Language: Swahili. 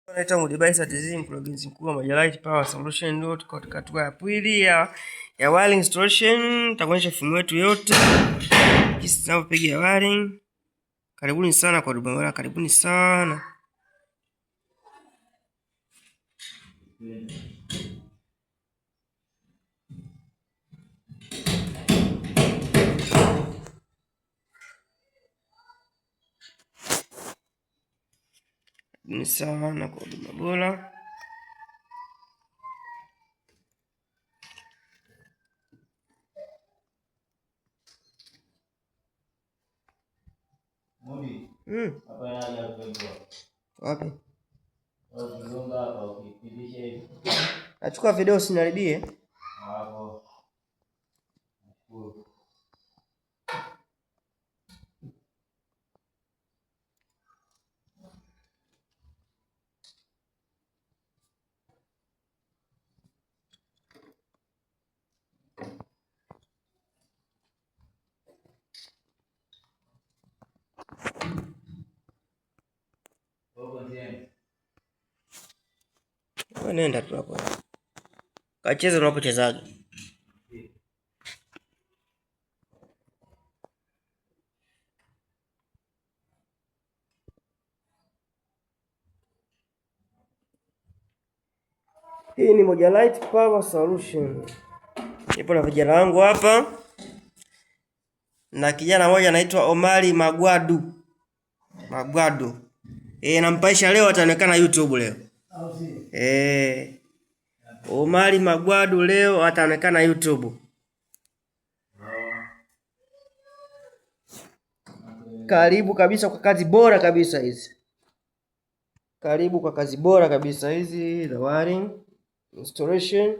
Naitwa Mudibisa TZ, mkurugenzi mkuu wa Majalight Power Solution. Ndio tuko katika hatua ya pili ya wiring installation. Nitakuonyesha fumo yetu yote jinsi tunavyopiga wiring. Karibuni sana kwa Dubamara, karibuni sana. Ni sana kwa huduma bora. Wapi? Nachukua video usiniharibie. Nenda tu hapo. Kacheza unapochezaga. Hii ni Majalight Power Solution. Nipo na vijana wangu hapa. Na kijana mmoja anaitwa Omari Magwadu. Nampaisha leo, ataonekana YouTube leo. Omari Magwadu leo ataonekana YouTube. Karibu kabisa kwa kazi bora kabisa hizi. Karibu kwa kazi bora kabisa hizi, the wiring installation.